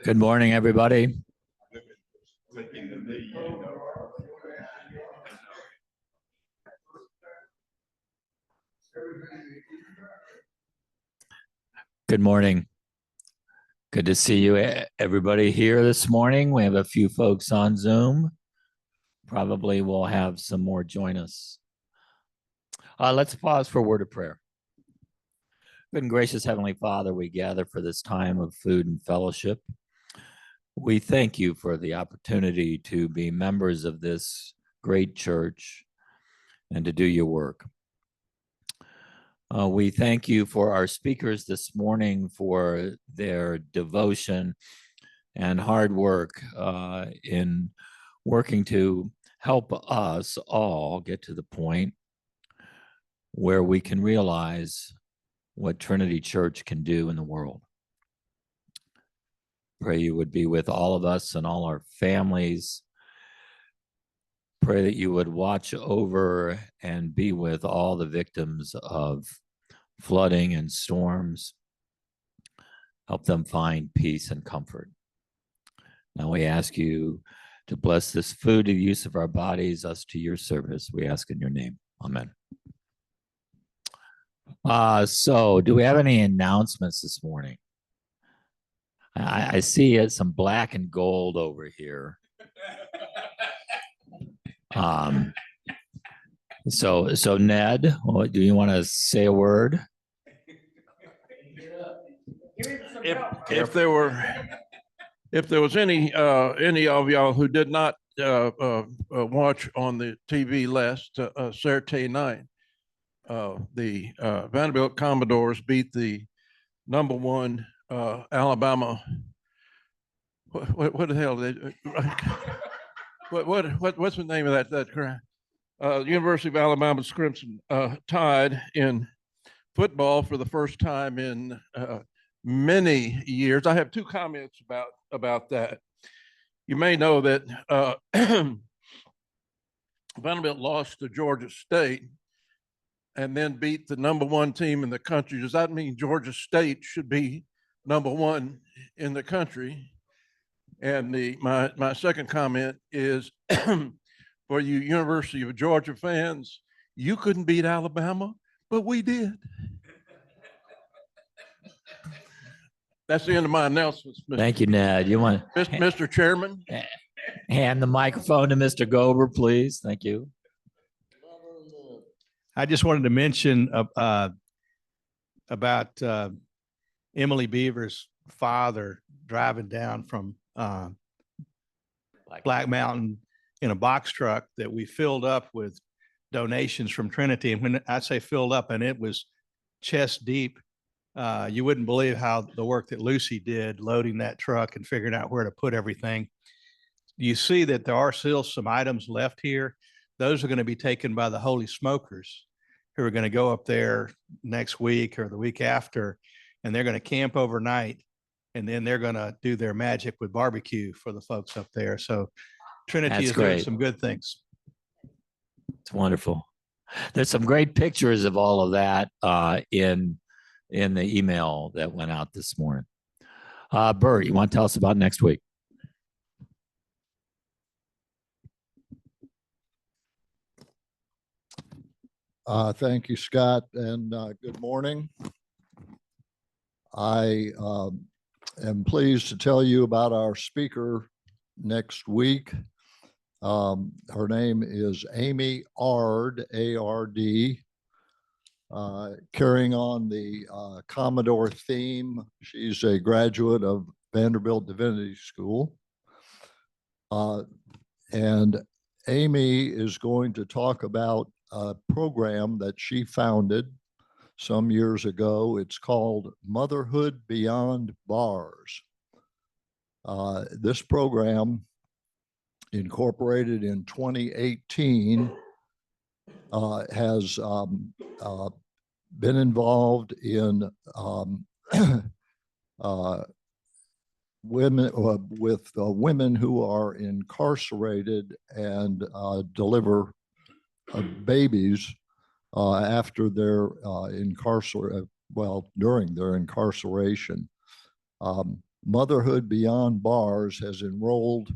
Good morning, everybody. Good morning. Good to see you, everybody, here this morning. We have a few folks on Zoom. Probably we'll have some more join us. Let's pause for a word of prayer. Good and gracious Heavenly Father, we gather for this time of food and fellowship. We thank you for the opportunity to be members of this great church and to do your work. We thank you for our speakers this morning for their devotion and hard work in working to help us all get to the point where we can realize what Trinity Church can do in the world. Pray you would be with all of us and all our families. Pray that you would watch over and be with all the victims of flooding and storms. Help them find peace and comfort. Now we ask you to bless this food, the use of our bodies, us to your service. We ask in your name. Amen. So do we have any announcements this morning? I see some black and gold over here. So Ned, do you want to say a word? If there was any of y'all who did not watch on the TV last Saturday night, the Vanderbilt Commodores beat the #1 Alabama. What the hell? What's the name of that crap? University of Alabama Crimson Tide in football for the first time in many years. I have two comments about that. You may know that Vanderbilt lost to Georgia State and then beat the #1 team in the country. Does that mean Georgia State should be #1 in the country? And my second comment is for you University of Georgia fans, you couldn't beat Alabama, but we did. That's the end of my announcements. Thank you, Ned. You want Mr. Chairman? Hand the microphone to Mr. Gober, please. Thank you. I just wanted to mention about Emily Beaver's father driving down from Black Mountain in a box truck that we filled up with donations from Trinity. And when I say filled up, and it was chest deep, you wouldn't believe how the work that Lucy did loading that truck and figuring out where to put everything. You see that there are still some items left here. Those are going to be taken by the Holy Smokers, who are going to go up there next week or the week after, and they're going to camp overnight, and then they're going to do their magic with barbecue for the folks up there. So Trinity is doing some good things. It's wonderful. There's some great pictures of all of that in the email that went out this morning. Bert, you want to tell us about next week? Thank you, Scott, and good morning. I am pleased to tell you about our speaker next week. Her name is Amy Ard, A-R-D, carrying on the Commodore theme. She's a graduate of Vanderbilt Divinity School. And Amy is going to talk about a program that she founded some years ago. It's called Motherhood Beyond Bars. This program, incorporated in 2018, has been involved in women who are incarcerated and deliver babies after their during their incarceration. Motherhood Beyond Bars has enrolled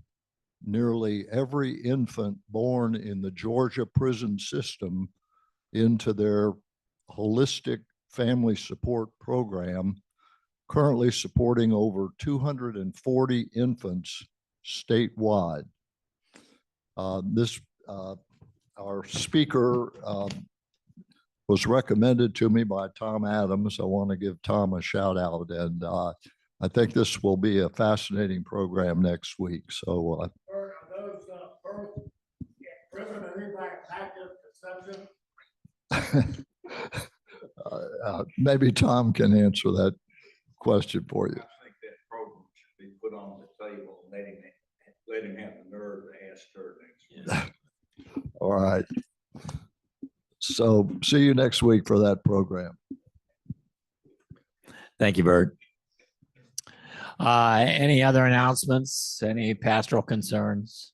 nearly every infant born in the Georgia prison system into their holistic family support program, currently supporting over 240 infants statewide. Our speaker was recommended to me by Tom Adams. I want to give Tom a shout out, and I think this will be a fascinating program next week. So, maybe Tom can answer that question for you. I think that program should be put on the table and let him have the nerve to ask her next week. All right. So see you next week for that program. Thank you, Bert. Any other announcements? Any pastoral concerns?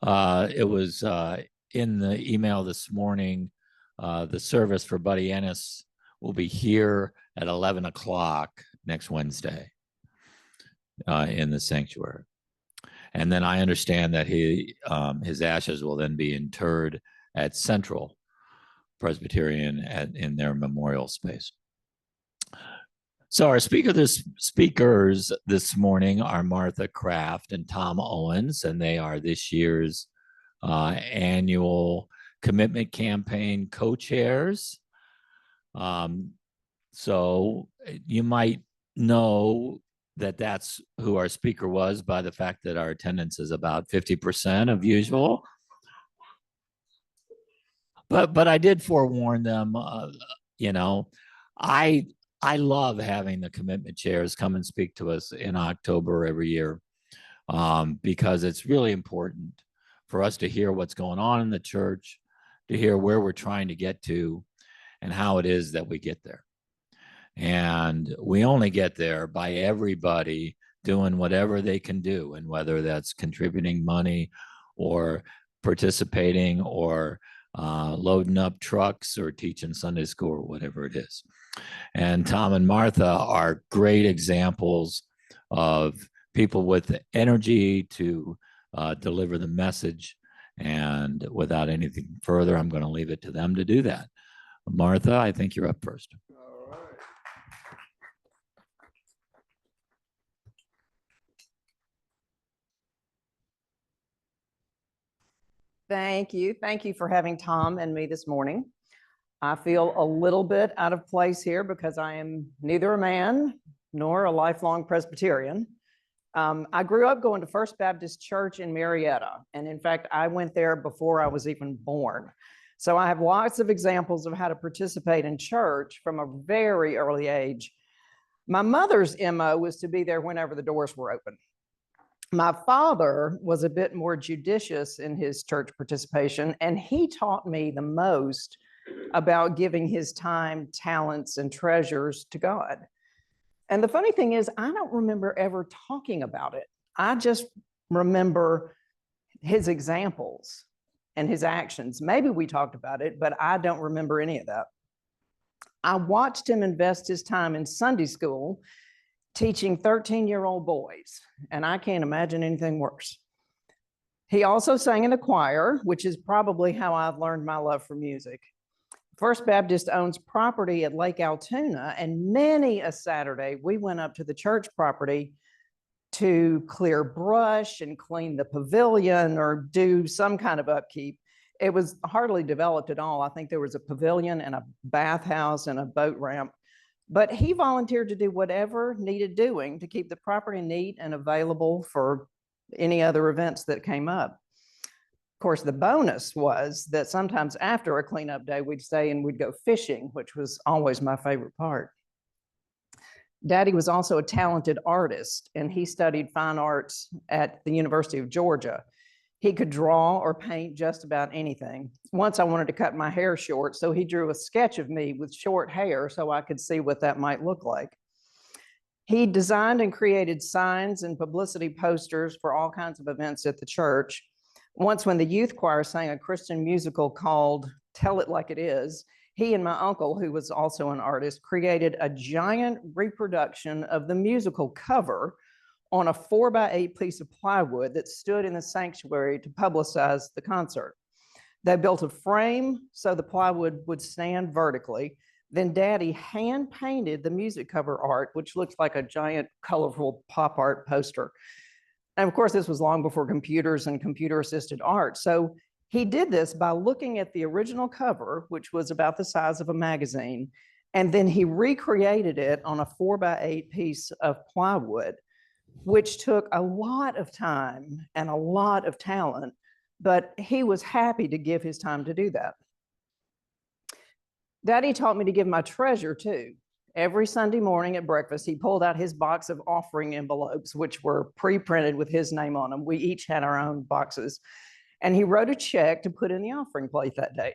It was in the email this morning. The service for Buddy Ennis will be here at 11 o'clock next Wednesday in the sanctuary. And then I understand that his ashes will then be interred at Central Presbyterian in their memorial space. So our speakers this morning are Martha Kraft and Tom Owens, and they are this year's annual commitment campaign co-chairs. So you might know that that's who our speaker was by the fact that our attendance is about 50% of usual. But I did forewarn them, I love having the commitment chairs come and speak to us in October every year because it's really important for us to hear what's going on in the church, to hear where we're trying to get to and how it is that we get there. And we only get there by everybody doing whatever they can do, and whether that's contributing money or participating or loading up trucks or teaching Sunday school or whatever it is. And Tom and Martha are great examples of people with the energy to deliver the message. And without anything further, I'm going to leave it to them to do that. Martha, I think you're up first. All right. Thank you. Thank you for having Tom and me this morning. I feel a little bit out of place here because I am neither a man nor a lifelong Presbyterian. I grew up going to First Baptist Church in Marietta. And in fact, I went there before I was even born. So I have lots of examples of how to participate in church from a very early age. My mother's MO was to be there whenever the doors were open. My father was a bit more judicious in his church participation, and he taught me the most about giving his time, talents, and treasures to God. And the funny thing is, I don't remember ever talking about it. I just remember his examples and his actions. Maybe we talked about it, but I don't remember any of that. I watched him invest his time in Sunday school, teaching 13-year-old boys, and I can't imagine anything worse. He also sang in the choir, which is probably how I've learned my love for music. First Baptist owns property at Lake Altoona, and many a Saturday we went up to the church property to clear brush and clean the pavilion or do some kind of upkeep. It was hardly developed at all. I think there was a pavilion and a bathhouse and a boat ramp, but he volunteered to do whatever needed doing to keep the property neat and available for any other events that came up. Of course, the bonus was that sometimes after a cleanup day, we'd stay and we'd go fishing, which was always my favorite part. Daddy was also a talented artist, and he studied fine arts at the University of Georgia. He could draw or paint just about anything. Once I wanted to cut my hair short, so he drew a sketch of me with short hair so I could see what that might look like. He designed and created signs and publicity posters for all kinds of events at the church. Once when the youth choir sang a Christian musical called Tell It Like It Is, he and my uncle, who was also an artist, created a giant reproduction of the musical cover on a 4x8 piece of plywood that stood in the sanctuary to publicize the concert. They built a frame so the plywood would stand vertically. Then Daddy hand painted the music cover art, which looks like a giant colorful pop art poster. And of course, this was long before computers and computer assisted art. So he did this by looking at the original cover, which was about the size of a magazine, and then he recreated it on a 4x8 piece of plywood, which took a lot of time and a lot of talent, but he was happy to give his time to do that. Daddy taught me to give my treasure too. Every Sunday morning at breakfast, he pulled out his box of offering envelopes, which were pre-printed with his name on them. We each had our own boxes. And he wrote a check to put in the offering plate that day.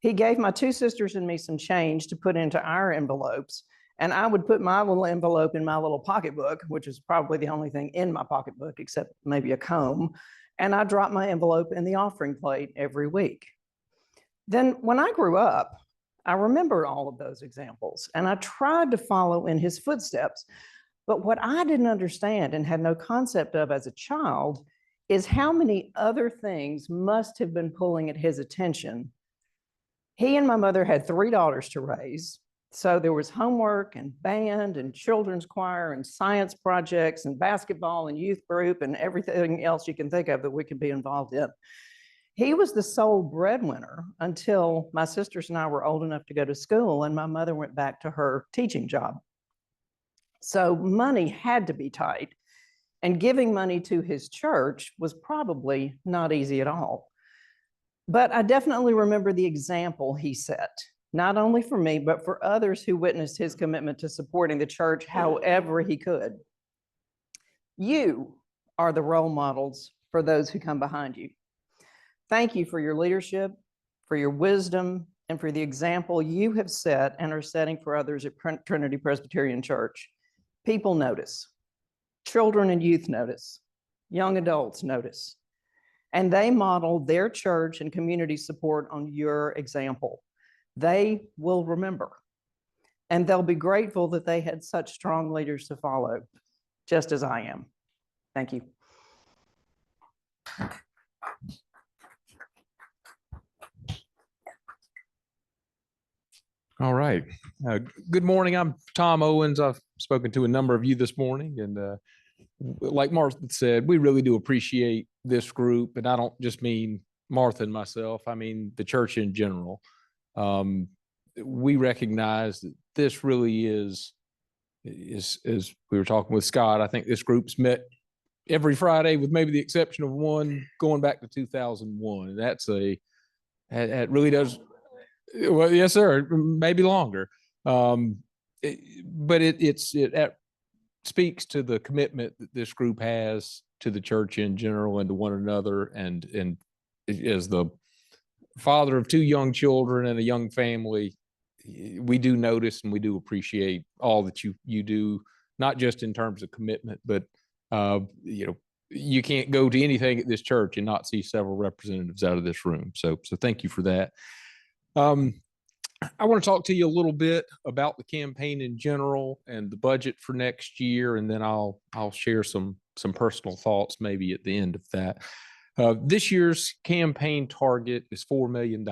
He gave my two sisters and me some change to put into our envelopes. And I would put my little envelope in my little pocketbook, which is probably the only thing in my pocketbook, except maybe a comb. And I dropped my envelope in the offering plate every week. Then when I grew up, I remembered all of those examples and I tried to follow in his footsteps. But what I didn't understand and had no concept of as a child is how many other things must have been pulling at his attention. He and my mother had 3 daughters to raise. So there was homework and band and children's choir and science projects and basketball and youth group and everything else you can think of that we could be involved in. He was the sole breadwinner until my sisters and I were old enough to go to school and my mother went back to her teaching job. So money had to be tight, and giving money to his church was probably not easy at all. But I definitely remember the example he set, not only for me, but for others who witnessed his commitment to supporting the church however he could. You are the role models for those who come behind you. Thank you for your leadership, for your wisdom, and for the example you have set and are setting for others at Trinity Presbyterian Church. People notice. Children and youth notice. Young adults notice. And they model their church and community support on your example. They will remember. And they'll be grateful that they had such strong leaders to follow, just as I am. Thank you. All right. Good morning. I'm Tom Owens. I've spoken to a number of you this morning, and like Martha said, we really do appreciate this group. And I don't just mean Martha and myself. I mean the church in general. We recognize that this really is, as we were talking with Scott, I think this group's met every Friday with maybe the exception of one going back to 2001. And that really does. Well, yes, sir. Maybe longer. But it speaks to the commitment that this group has to the church in general and to one another. And as the father of 2 young children and a young family, we do notice and we do appreciate all that you do, not just in terms of commitment, but you can't go to anything at this church and not see several representatives out of this room. So thank you for that. I want to talk to you a little bit about the campaign in general and the budget for next year, and then I'll share some personal thoughts maybe at the end of that. This year's campaign target is $4 million.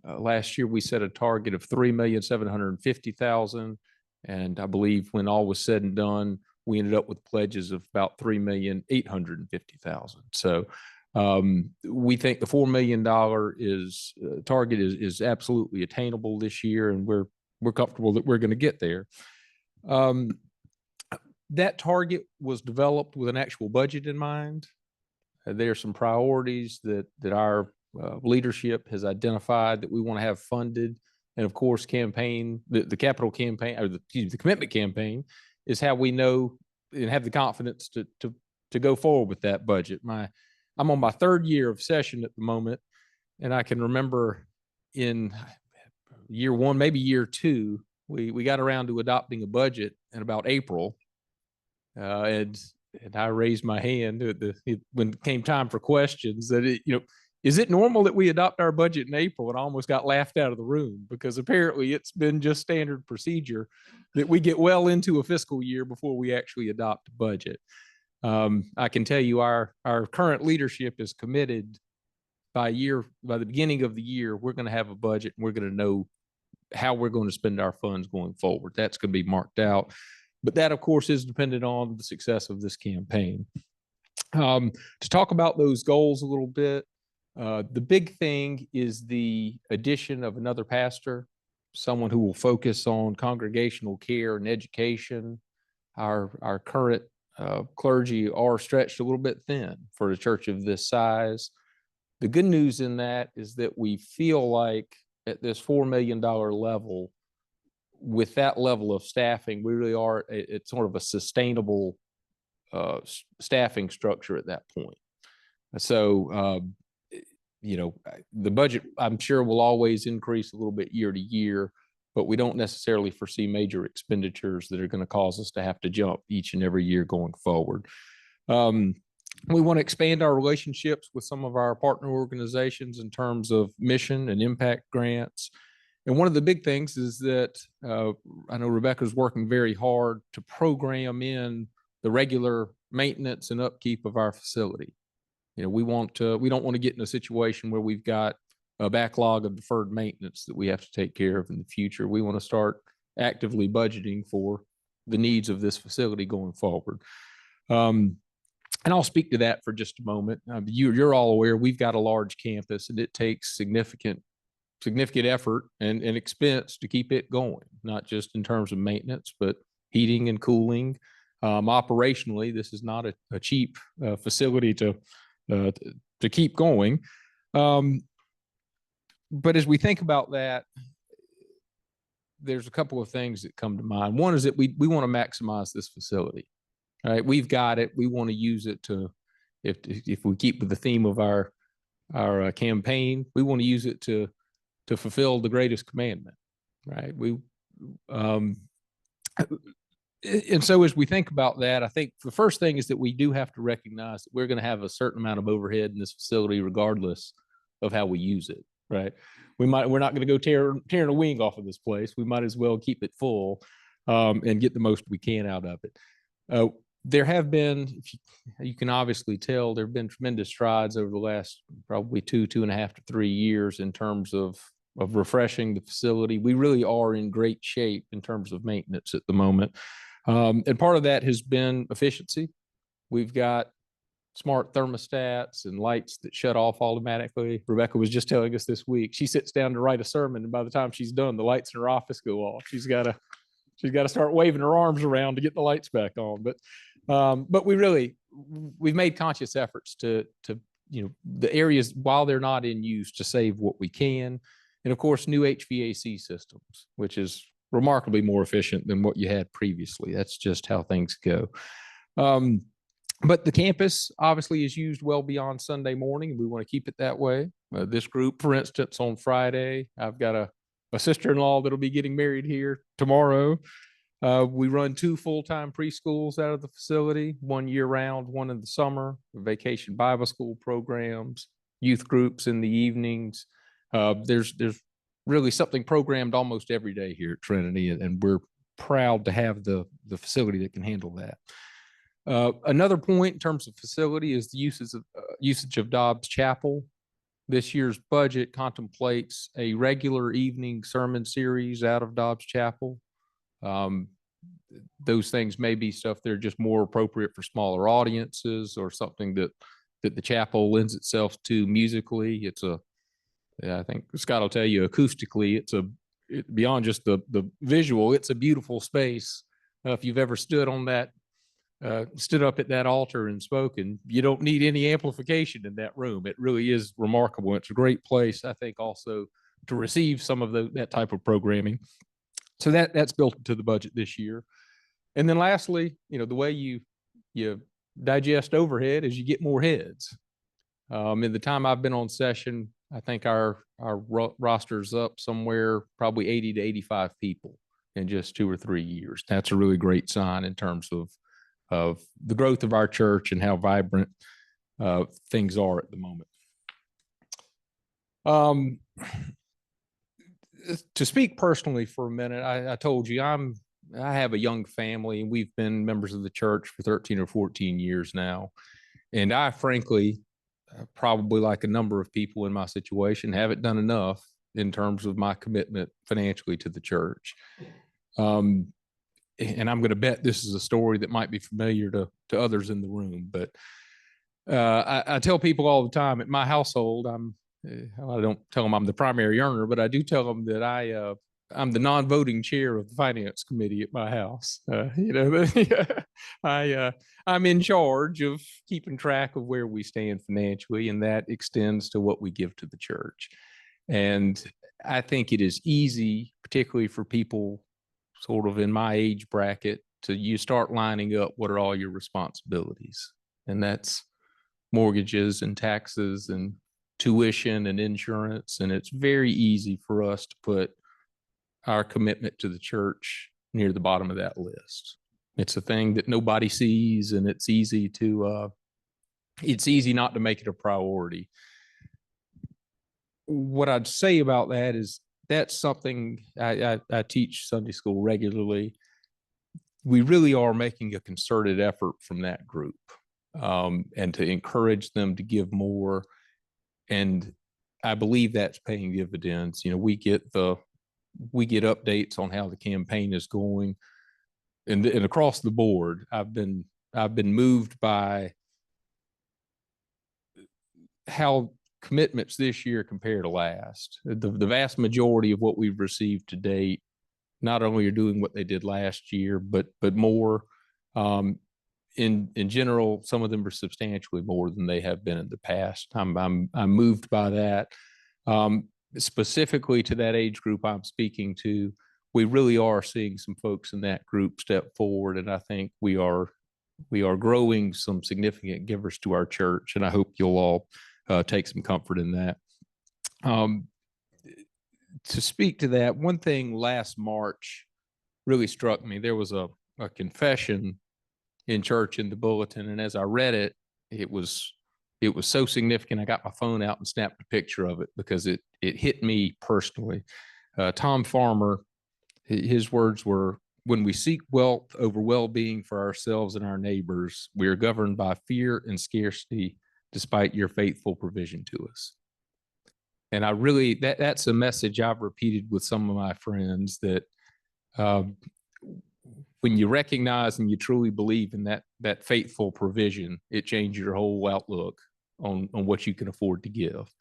Last year we set a target of $3,750,000, and I believe when all was said and done, we ended up with pledges of about $3,850,000. So we think the $4 million target is absolutely attainable this year, and we're comfortable that we're going to get there. That target was developed with an actual budget in mind. There are some priorities that our leadership has identified that we want to have funded, and of course, the capital campaign, or the commitment campaign, is how we know and have the confidence to go forward with that budget. I'm on my 3rd year of session at the moment, and I can remember in year 1, maybe year 2, we got around to adopting a budget in about April, and I raised my hand when it came time for questions that is it normal that we adopt our budget in April? And I almost got laughed out of the room because apparently it's been just standard procedure that we get well into a fiscal year before we actually adopt a budget. I can tell you our current leadership is committed by the beginning of the year, we're going to have a budget and we're going to know how we're going to spend our funds going forward. That's going to be marked out. But that, of course, is dependent on the success of this campaign. To talk about those goals a little bit, the big thing is the addition of another pastor, someone who will focus on congregational care and education. Our current clergy are stretched a little bit thin for a church of this size. The good news in that is that we feel like at this $4 million level, with that level of staffing, we really are, it's sort of a sustainable staffing structure at that point. So, the budget, I'm sure, will always increase a little bit year to year, but we don't necessarily foresee major expenditures that are going to cause us to have to jump each and every year going forward. We want to expand our relationships with some of our partner organizations in terms of mission and impact grants. And one of the big things is that I know Rebecca's working very hard to program in the regular maintenance and upkeep of our facility. We don't want to get in a situation where we've got a backlog of deferred maintenance that we have to take care of in the future. We want to start actively budgeting for the needs of this facility going forward. And I'll speak to that for just a moment. You're all aware we've got a large campus and it takes significant effort and expense to keep it going, not just in terms of maintenance, but heating and cooling. Operationally, this is not a cheap facility to keep going. But as we think about that, there's a couple of things that come to mind. One is that we want to maximize this facility. All right, we've got it. We want to use it to, if we keep with the theme of our campaign, we want to use it to fulfill the greatest commandment. Right. And so as we think about that, I think the first thing is that we do have to recognize that we're going to have a certain amount of overhead in this facility, regardless of how we use it. Right. We're not going to go tearing a wing off of this place. We might as well keep it full and get the most we can out of it. There have been, you can obviously tell, there have been tremendous strides over the last probably 2.5 to 3 years in terms of refreshing the facility. We really are in great shape in terms of maintenance at the moment. And part of that has been efficiency. We've got smart thermostats and lights that shut off automatically. Rebecca was just telling us this week, she sits down to write a sermon, and by the time she's done, the lights in her office go off. She's got to start waving her arms around to get the lights back on. But we've made conscious efforts to the areas, while they're not in use, to save what we can. And of course, new HVAC systems, which is remarkably more efficient than what you had previously. That's just how things go. But the campus obviously is used well beyond Sunday morning, and we want to keep it that way. This group, for instance, on Friday, I've got a sister-in-law that'll be getting married here tomorrow. We run 2 full-time preschools out of the facility, one year-round, one in the summer, vacation Bible school programs, youth groups in the evenings. There's really something programmed almost every day here at Trinity, and we're proud to have the facility that can handle that. Another point in terms of facility is the usage of Dobbs Chapel. This year's budget contemplates a regular evening sermon series out of Dobbs Chapel. Those things may be stuff that are just more appropriate for smaller audiences, or something that the chapel lends itself to musically. I think Scott will tell you, acoustically, beyond just the visual, it's a beautiful space. If you've ever stood up at that altar and spoken, you don't need any amplification in that room. It really is remarkable. It's a great place, I think, also to receive some of that type of programming. So that's built into the budget this year. And then lastly, the way you digest overhead is you get more heads. In the time I've been on session, I think our roster's up somewhere probably 80 to 85 people in just 2 or 3 years. That's a really great sign in terms of the growth of our church and how vibrant things are at the moment. Um, to speak personally for a minute, I told you I have a young family and we've been members of the church for 13 or 14 years now. And I frankly, probably like a number of people in my situation, haven't done enough in terms of my commitment financially to the church. And I'm going to bet this is a story that might be familiar to others in the room, but I tell people all the time at my household, I don't tell them I'm the primary earner, but I do tell them that I'm the non-voting chair of the finance committee at my house. I'm in charge of keeping track of where we stand financially, and that extends to what we give to the church. And I think it is easy, particularly for people sort of in my age bracket, you start lining up what are all your responsibilities. And that's mortgages and taxes and tuition and insurance. And it's very easy for us to put our commitment to the church near the bottom of that list. It's a thing that nobody sees, and it's easy not to make it a priority. What I'd say about that is that's something I teach Sunday school regularly. We really are making a concerted effort from that group, and to encourage them to give more. And I believe that's paying dividends. We get updates on how the campaign is going, and across the board, I've been moved by how commitments this year compare to last. The vast majority of what we've received to date not only are doing what they did last year, but more. In general, some of them are substantially more than they have been in the past. I'm moved by that. Specifically to that age group I'm speaking to, we really are seeing some folks in that group step forward, and I think we are growing some significant givers to our church, and I hope you'll all take some comfort in that. To speak to that, one thing last March really struck me. There was a confession in church in the bulletin, and as I read it, it was so significant. I got my phone out and snapped a picture of it because it hit me personally. Tom Farmer, his words were, "When we seek wealth over well-being for ourselves and our neighbors, we are governed by fear and scarcity despite your faithful provision to us." And I really, that's a message I've repeated with some of my friends, that when you recognize and you truly believe in that faithful provision, it changes your whole outlook on what you can afford to give.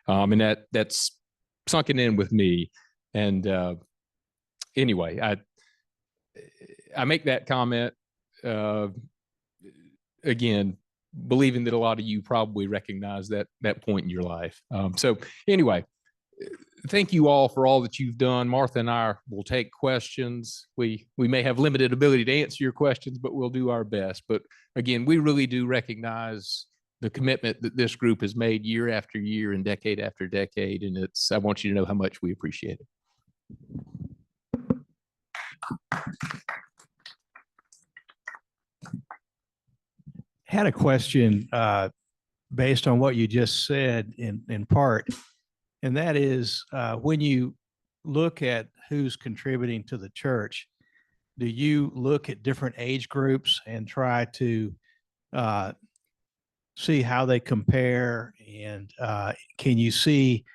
And that's sunken in with me. And anyway, I make that comment again, believing that a lot of you probably recognize that point in your life. So anyway, thank you all for all that you've done. Martha and I will take questions. We may have limited ability to answer your questions, but we'll do our best. But again, we really do recognize the commitment that this group has made year after year and decade after decade. And I want you to know how much we appreciate it. Had a question based on what you just said in part, and that is when you look at who's contributing to the church, do you look at different age groups and try to see how they compare? And can you see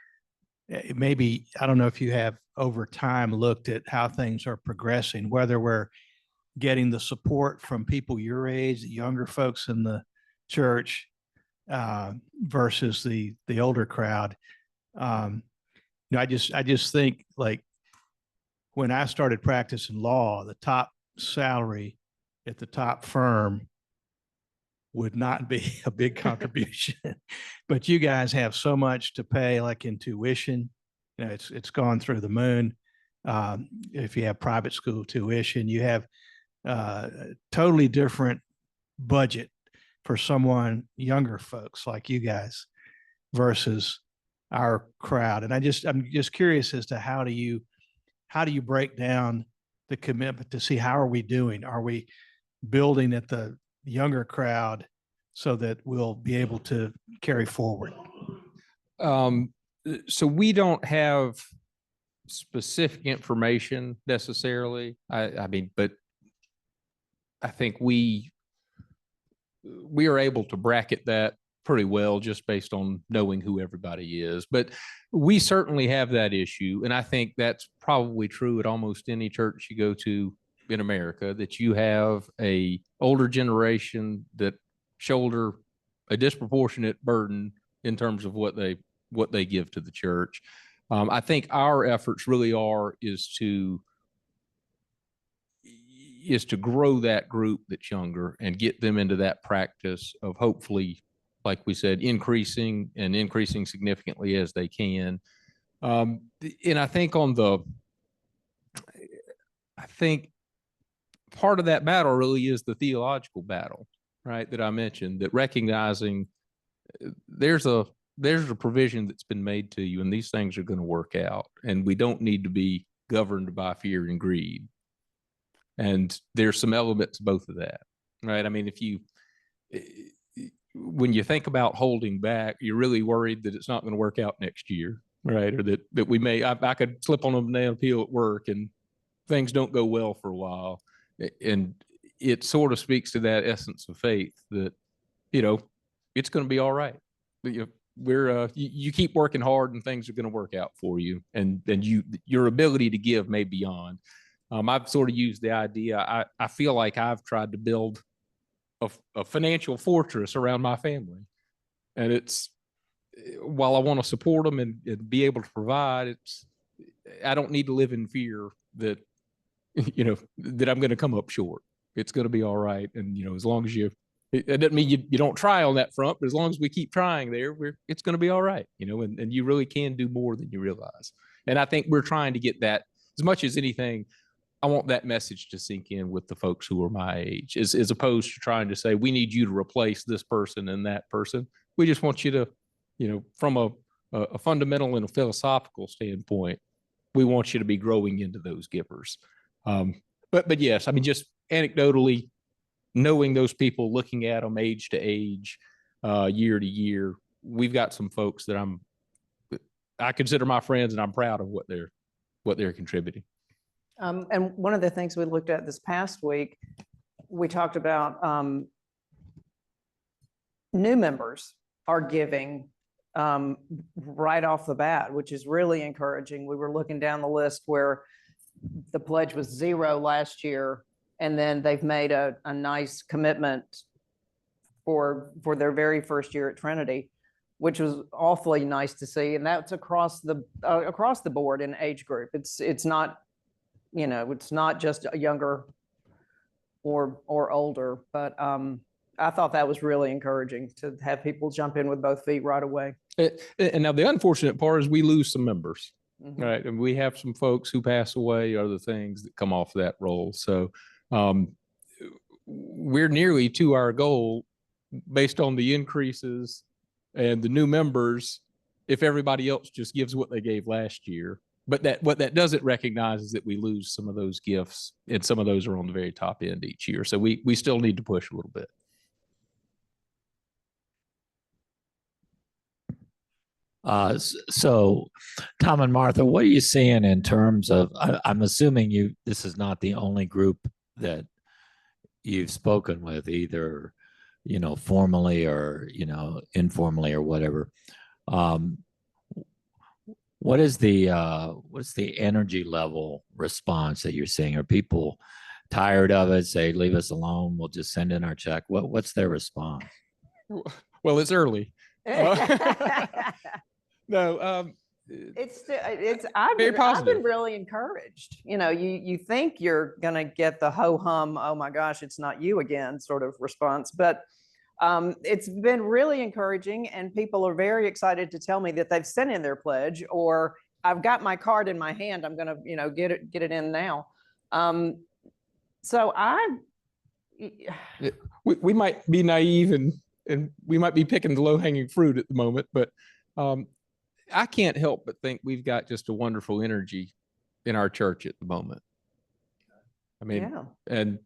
maybe, I don't know if you have over time looked at how things are progressing, whether we're getting the support from people your age, the younger folks in the church versus the older crowd. I just think, like, when I started practicing law, the top salary at the top firm would not be a big contribution, but you guys have so much to pay, like in tuition. It's gone through the moon. If you have private school tuition, you have totally different budget for someone younger folks like you guys versus our crowd. And I'm just curious as to how do you break down the commitment to see how are we doing? Are we building at the younger crowd so that we'll be able to carry forward? So we don't have specific information necessarily. I mean, but I think we are able to bracket that pretty well just based on knowing who everybody is. But we certainly have that issue. And I think that's probably true at almost any church you go to in America, that you have a older generation that shoulder a disproportionate burden in terms of what they give to the church. I think our efforts really is to grow that group that's younger and get them into that practice of hopefully, like we said, increasing significantly as they can. And I think part of that battle really is the theological battle, right? That I mentioned, that recognizing there's a provision that's been made to you and these things are going to work out, and we don't need to be governed by fear and greed. And there's some elements of both of that, right? I mean, when you think about holding back, you're really worried that it's not going to work out next year, right? Or that we may, I could slip on a banana peel at work and things don't go well for a while. And it sort of speaks to that essence of faith that, it's going to be all right. You keep working hard and things are going to work out for you. And your ability to give may be beyond. I've sort of used the idea. I feel like I've tried to build a financial fortress around my family, and it's, while I want to support them and be able to provide, I don't need to live in fear that that I'm going to come up short. It's going to be all right, and as long as it doesn't mean you don't try on that front, but as long as we keep trying there, it's going to be all right. And you really can do more than you realize. And I think we're trying to get that as much as anything. I want that message to sink in with the folks who are my age, as opposed to trying to say, we need you to replace this person and that person. We just want you to, from a fundamental and a philosophical standpoint, we want you to be growing into those givers. But yes, I mean, just anecdotally, knowing those people, looking at them age to age, year to year, we've got some folks that I consider my friends, and I'm proud of what they're contributing. And one of the things we looked at this past week, we talked about new members are giving right off the bat, which is really encouraging. We were looking down the list where the pledge was 0 last year, and then they've made a nice commitment for their very first year at Trinity, which was awfully nice to see. And that's across the board in age group. It's not, it's not just a younger or older, but I thought that was really encouraging to have people jump in with both feet right away. And now the unfortunate part is we lose some members, Mhm. right? And we have some folks who pass away, other things that come off that roll. So we're nearly to our goal based on the increases and the new members, if everybody else just gives what they gave last year. But what that doesn't recognize is that we lose some of those gifts, and some of those are on the very top end each year. So we still need to push a little bit. So Tom and Martha, what are you seeing in terms of, I'm assuming this is not the only group that you've spoken with, either, formally or, informally or whatever. What's the energy level response that you're seeing? Are people tired of it? Say, leave us alone, we'll just send in our check. What's their response? Well, it's early. No, I've very been positive. really encouraged. You think you're going to get the ho hum, oh my gosh, it's not you again sort of response, but it's been really encouraging, and people are very excited to tell me that they've sent in their pledge, or I've got my card in my hand, I'm going to, get it in now. So we might be naive and we might be picking the low hanging fruit at the moment, but I can't help but think we've got just a wonderful energy in our church at the moment. I mean, yeah. and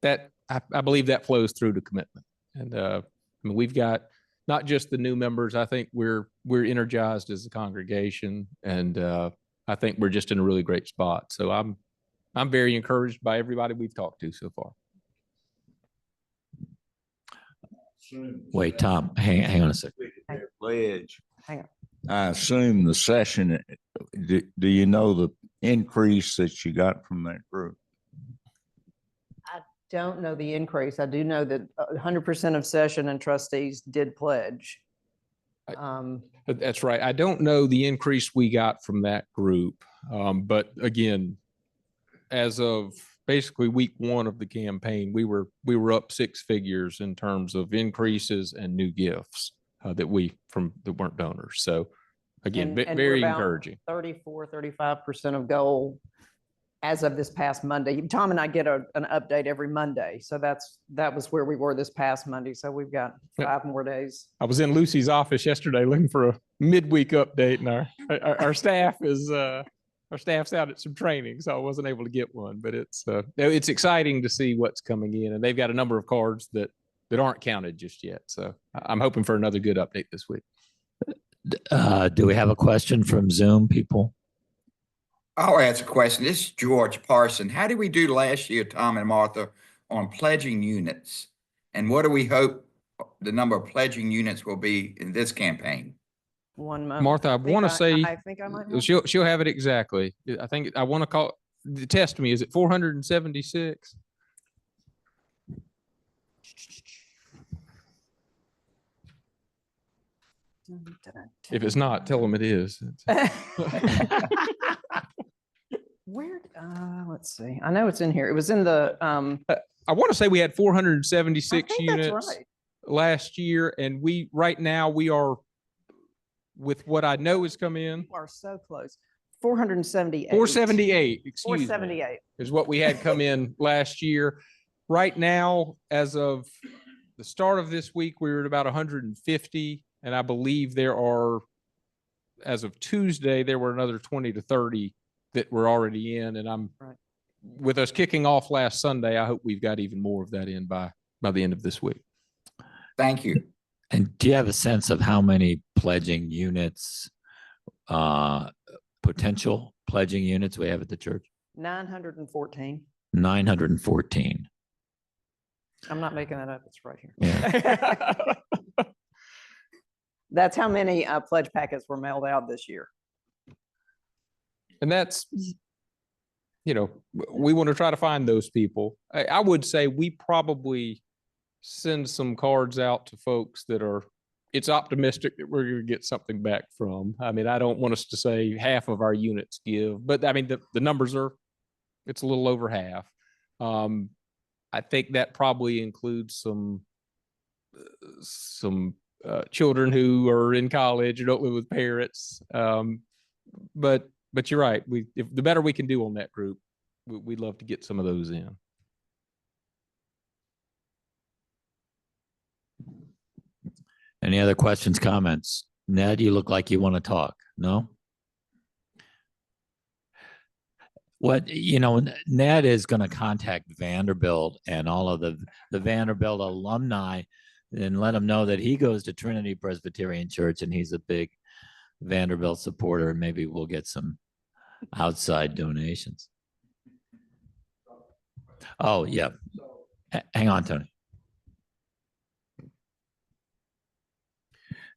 that I believe that flows through to commitment. And I mean, we've got not just the new members. I think we're energized as a congregation, and I think we're just in a really great spot. So I'm very encouraged by everybody we've talked to so far. Wait, Tom, hang on a sec. Pledge. Hang on. I assume the session, do you know the increase that you got from that group? Don't know the increase. I do know that 100% of session and trustees did pledge. That's right. I don't know the increase we got from that group. But again, as of basically week one of the campaign, we were up 6 figures in terms of increases and new gifts that weren't donors. So again, And we're very about encouraging. 34-35% of goal as of this past Monday. Tom and I get an update every Monday. So that was where we were this past Monday. So we've got Yep. 5 more days. I was in Lucy's office yesterday looking for a midweek update, and our staff is our staff's out at some training, so I wasn't able to get one. But it's exciting to see what's coming in, and they've got a number of cards that aren't counted just yet. So I'm hoping for another good update this week. Do we have a question from Zoom people? I'll ask a question. This is George Parson. How did we do last year, Tom and Martha, on pledging units? And what do we hope the number of pledging units will be in this campaign? 1 month. Martha, I want to say I think I might. have- she'll have it exactly. I think I want to call test me. Is it 476? If it's not, tell them it is. Where, let's see. I know it's in here. It was in the, I want to say we had I 476 think that's units right. last year, and right now we are, with what I know has come in, You are so close. 478. 478, excuse me, 478. is what we had come in last year. Right now, as of the start of this week, we were at about 150, and I believe there are, as of Tuesday, there were another 20 to 30 that were already in, and Right. with us kicking off last Sunday, I hope we've got even more of that in by the end of this week. Thank you. And do you have a sense of how many pledging units, potential pledging units we have at the church? 914. 914. I'm not making that up. It's right here. Yeah. That's how many pledge packets were mailed out this year. And that's, we want to try to find those people. I would say we probably send some cards out to folks that it's optimistic that we're going to get something back from. I mean, I don't want us to say half of our units give, but I mean, the numbers it's a little over half. I think that probably includes some children who are in college or don't live with parents. But you're right. If the better we can do on that group, we'd love to get some of those in. Any other questions, comments? Ned, you look like you want to talk. No? Ned is going to contact Vanderbilt and all of the Vanderbilt alumni and let them know that he goes to Trinity Presbyterian Church and he's a big Vanderbilt supporter. And maybe we'll get some outside donations. Oh, yeah. Hang on, Tony.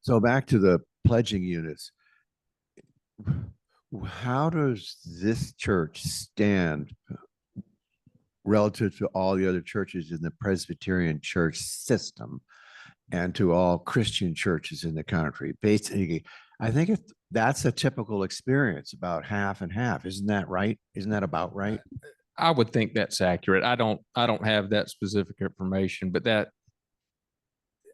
So back to the pledging units. How does this church stand relative to all the other churches in the Presbyterian church system and to all Christian churches in the country? Basically, I think that's a typical experience, about half and half. Isn't that right? Isn't that about right? I would think that's accurate. I don't have that specific information, but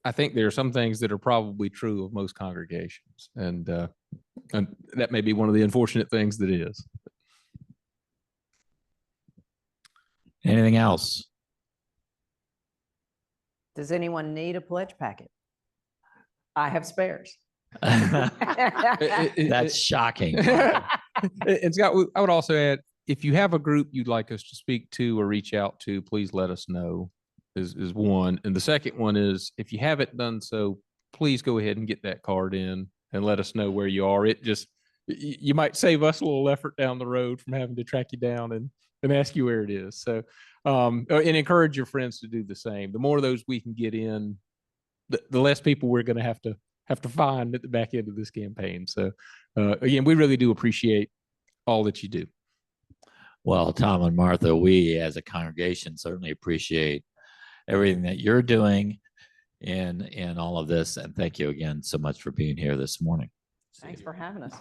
I think there are some things that are probably true of most congregations, and that may be one of the unfortunate things that is. Anything else? Does anyone need a pledge packet? I have spares. That's shocking. And Scott, I would also add, if you have a group you'd like us to speak to or reach out to, please let us know. Is one. And the second one is, if you haven't done so, please go ahead and get that card in and let us know where you are. It just, you might save us a little effort down the road from having to track you down and ask you where it is. So, and encourage your friends to do the same. The more of those we can get in, the less people we're going to have to find at the back end of this campaign. So, again, we really do appreciate all that you do. Well, Tom and Martha, we as a congregation certainly appreciate everything that you're doing in all of this. And thank you again so much for being here this morning. Thanks for having us.